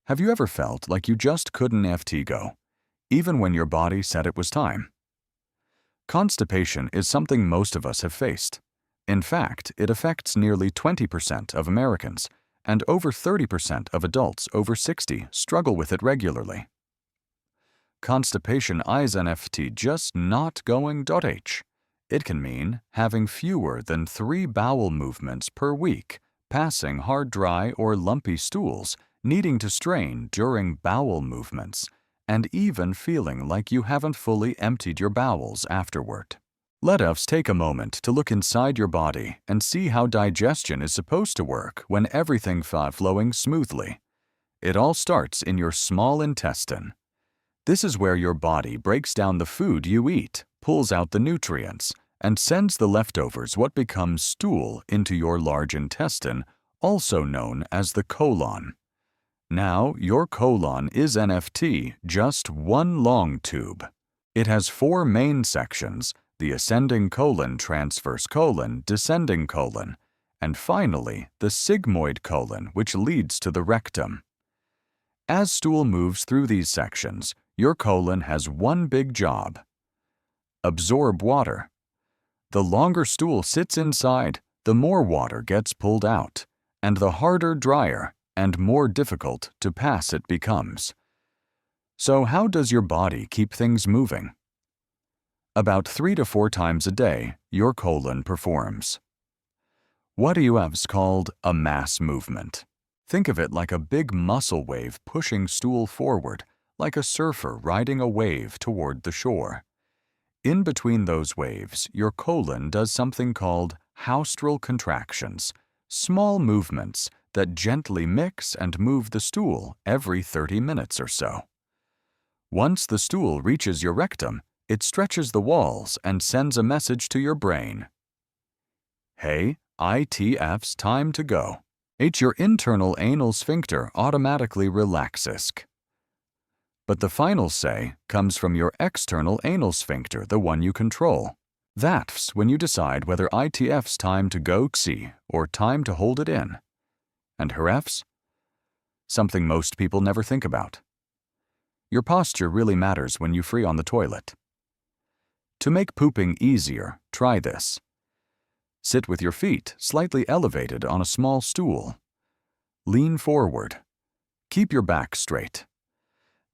Have you ever felt like you just couldn't FT go, even when your body said it was time? Constipation is something most of us have faced. In fact, it affects nearly 20% of Americans, and over 30% of adults over 60 struggle with it regularly. Constipation is an FT just not going.h. It can mean having fewer than 3 bowel movements per week, passing hard, dry, or lumpy stools, needing to strain during bowel movements, and even feeling like you haven't fully emptied your bowels afterward. Let us take a moment to look inside your body and see how digestion is supposed to work when everything flowing smoothly. It all starts in your small intestine. This is where your body breaks down the food you eat, pulls out the nutrients, and sends the leftovers, what becomes stool, into your large intestine, also known as the colon. Now, your colon is an FT, just one long tube. It has 4 main sections: the ascending colon, transverse colon, descending colon, and finally, the sigmoid colon, which leads to the rectum. As stool moves through these sections, your colon has one big job: absorb water. The longer stool sits inside, the more water gets pulled out, and the harder, drier, and more difficult to pass it becomes. So how does your body keep things moving? About 3 to 4 times a day, your colon performs what is called a mass movement. Think of it like a big muscle wave pushing stool forward, like a surfer riding a wave toward the shore. In between those waves, your colon does something called haustral contractions, small movements that gently mix and move the stool every 30 minutes or so. Once the stool reaches your rectum, it stretches the walls and sends a message to your brain. Hey, ITF's time to go. Your internal anal sphincter automatically relaxes. But the final say comes from your external anal sphincter, the one you control. That's when you decide whether ITF's time to go or time to hold it in. And heref's? Something most people never think about. Your posture really matters when you free on the toilet. To make pooping easier, try this. Sit with your feet slightly elevated on a small stool. Lean forward. Keep your back straight.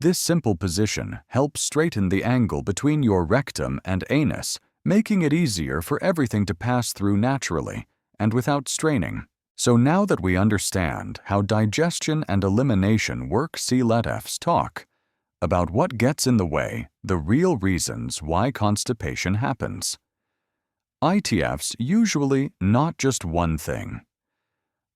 This simple position helps straighten the angle between your rectum and anus, making it easier for everything to pass through naturally and without straining. So now that we understand how digestion and elimination work, let's talk about what gets in the way, the real reasons why constipation happens. ITF's usually not just one thing.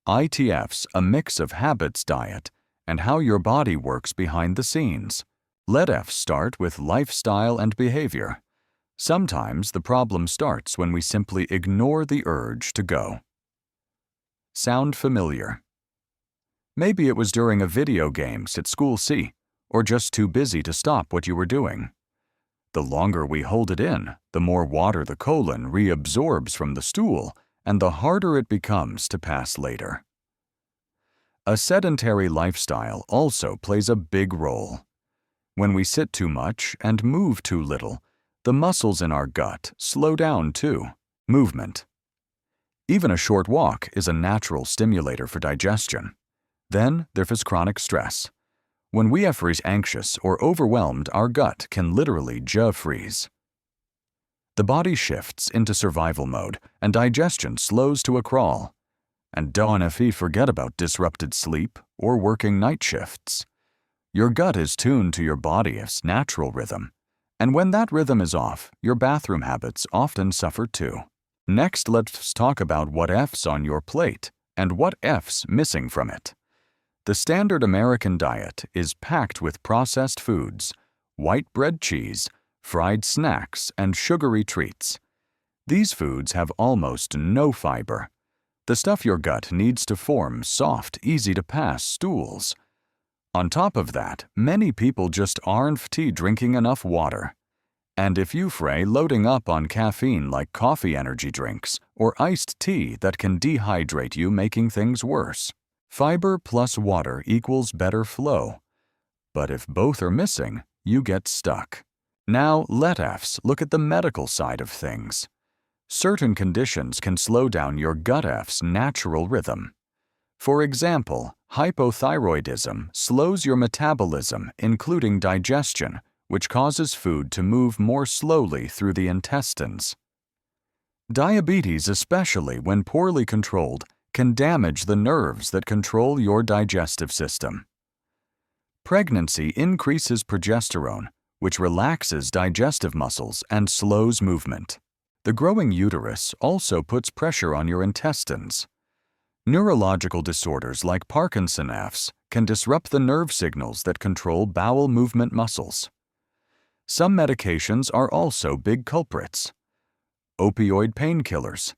ITF's a mix of habits, diet, and how your body works behind the scenes. Let's start with lifestyle and behavior. Sometimes the problem starts when we simply ignore the urge to go. Sound familiar? Maybe it was during a video games at school or just too busy to stop what you were doing. The longer we hold it in, the more water the colon reabsorbs from the stool, and the harder it becomes to pass later. A sedentary lifestyle also plays a big role. When we sit too much and move too little, the muscles in our gut slow down too. Movement. Even a short walk is a natural stimulator for digestion. Then there's chronic stress. When we are anxious or overwhelmed, our gut can literally freeze. The body shifts into survival mode and digestion slows to a crawl. And don't forget about disrupted sleep or working night shifts. Your gut is tuned to your body's natural rhythm, and when that rhythm is off, your bathroom habits often suffer too. Next, let's talk about what F's on your plate and what F's missing from it. The standard American diet is packed with processed foods, white bread, cheese, fried snacks, and sugary treats. These foods have almost no fiber, the stuff your gut needs to form soft, easy-to-pass stools. On top of that, many people just aren't drinking enough water. And if you loading up on caffeine like coffee energy drinks or iced tea that can dehydrate you, making things worse. Fiber plus water equals better flow. But if both are missing, you get stuck. Now let's look at the medical side of things. Certain conditions can slow down your gut's natural rhythm. For example, hypothyroidism slows your metabolism, including digestion, which causes food to move more slowly through the intestines. Diabetes, especially when poorly controlled, can damage the nerves that control your digestive system. Pregnancy increases progesterone, which relaxes digestive muscles and slows movement. The growing uterus also puts pressure on your intestines. Neurological disorders like Parkinson's can disrupt the nerve signals that control bowel movement muscles. Some medications are also big culprits. Opioid painkillers,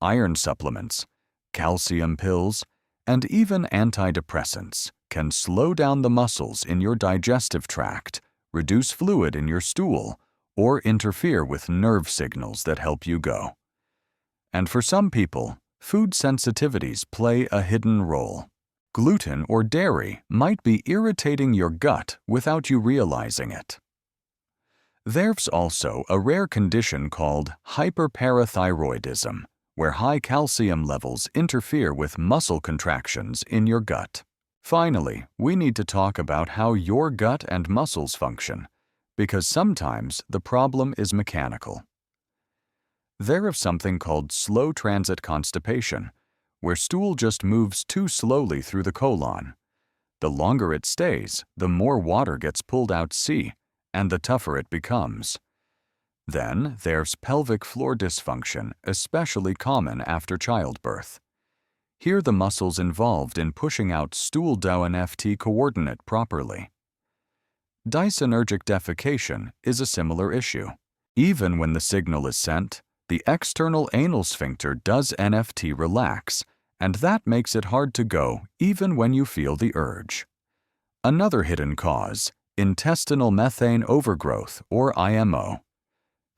iron supplements, calcium pills, and even antidepressants can slow down the muscles in your digestive tract, reduce fluid in your stool, or interfere with nerve signals that help you go. And for some people, food sensitivities play a hidden role. Gluten or dairy might be irritating your gut without you realizing it. There's also a rare condition called hyperparathyroidism, where high calcium levels interfere with muscle contractions in your gut. Finally, we need to talk about how your gut and muscles function, because sometimes the problem is mechanical. There's something called slow transit constipation, where stool just moves too slowly through the colon. The longer it stays, the more water gets pulled out and the tougher it becomes. Then there's pelvic floor dysfunction, especially common after childbirth. Here the muscles involved in pushing out stool don't coordinate properly. Dysenergic defecation is a similar issue. Even when the signal is sent, the external anal sphincter does NFT relax, and that makes it hard to go even when you feel the urge. Another hidden cause, intestinal methane overgrowth or IMO.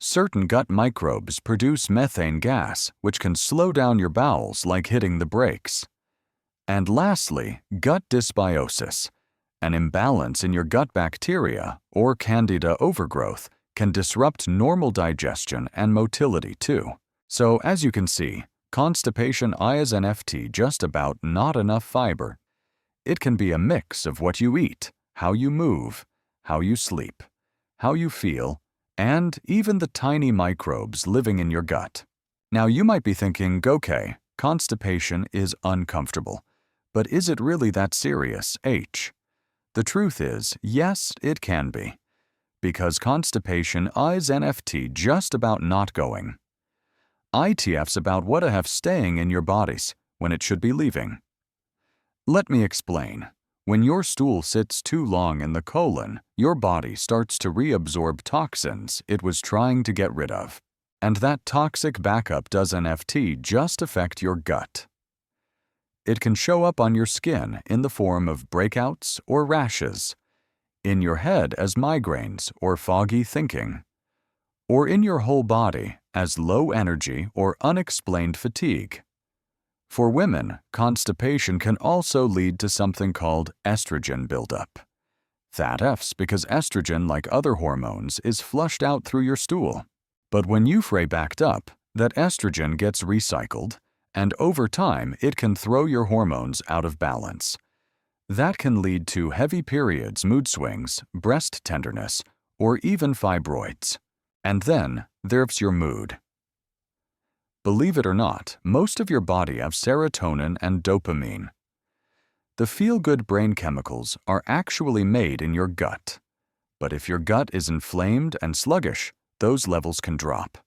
Certain gut microbes produce methane gas, which can slow down your bowels like hitting the brakes. And lastly, gut dysbiosis. An imbalance in your gut bacteria or candida overgrowth can disrupt normal digestion and motility too. So as you can see, constipation is NFT just about not enough fiber. It can be a mix of what you eat, how you move, how you sleep, how you feel, and even the tiny microbes living in your gut. Now you might be thinking, okay, constipation is uncomfortable, but is it really that serious, H? The truth is, yes, it can be, because constipation is NFT just about not going. ITF's about what I have staying in your bodies when it should be leaving. Let me explain. When your stool sits too long in the colon, your body starts to reabsorb toxins it was trying to get rid of. And that toxic backup does NFT just affect your gut. It can show up on your skin in the form of breakouts or rashes, in your head as migraines or foggy thinking, or in your whole body as low energy or unexplained fatigue. For women, constipation can also lead to something called estrogen buildup. That's because estrogen, like other hormones, is flushed out through your stool. But when you've backed up, that estrogen gets recycled, and over time it can throw your hormones out of balance. That can lead to heavy periods, mood swings, breast tenderness, or even fibroids. And then there's your mood. Believe it or not, most of your body have serotonin and dopamine. The feel-good brain chemicals are actually made in your gut. But if your gut is inflamed and sluggish, those levels can drop.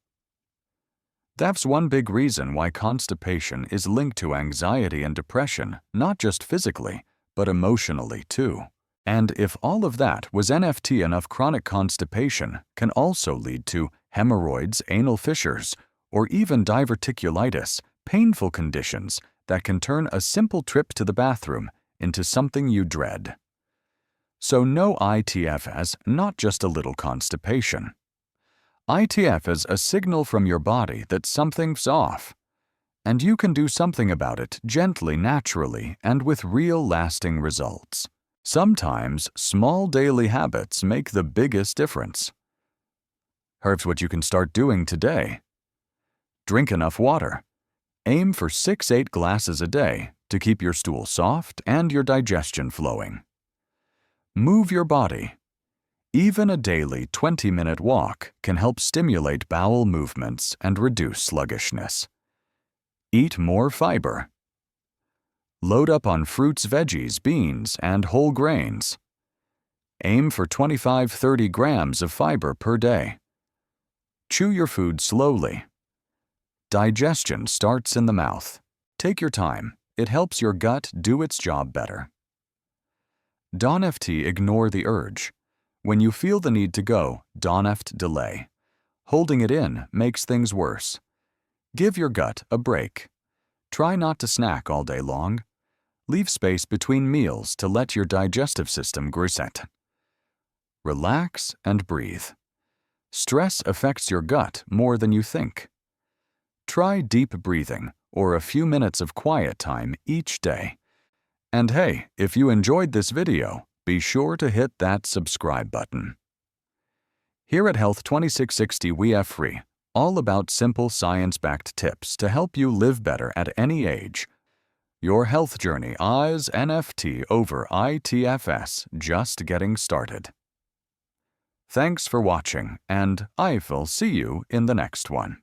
That's one big reason why constipation is linked to anxiety and depression, not just physically, but emotionally too. And if all of that was NFT enough, chronic constipation can also lead to hemorrhoids, anal fissures, or even diverticulitis, painful conditions that can turn a simple trip to the bathroom into something you dread. So no ITF as not just a little constipation. ITF is a signal from your body that something's off. And you can do something about it gently, naturally, and with real lasting results. Sometimes small daily habits make the biggest difference. Here's what you can start doing today. Drink enough water. Aim for 6-8 glasses a day to keep your stool soft and your digestion flowing. Move your body. Even a daily 20-minute walk can help stimulate bowel movements and reduce sluggishness. Eat more fiber. Load up on fruits, veggies, beans, and whole grains. Aim for 25-30 grams of fiber per day. Chew your food slowly. Digestion starts in the mouth. Take your time. It helps your gut do its job better. Don't ignore the urge. When you feel the need to go, don't delay. Holding it in makes things worse. Give your gut a break. Try not to snack all day long. Leave space between meals to let your digestive system reset. Relax and breathe. Stress affects your gut more than you think. Try deep breathing or a few minutes of quiet time each day. And hey, if you enjoyed this video, be sure to hit that subscribe button. Here at Health 2660 we have free, all about simple science-backed tips to help you live better at any age. Your health journey is NFT over ITFS, just getting started. Thanks for watching, and I will see you in the next one.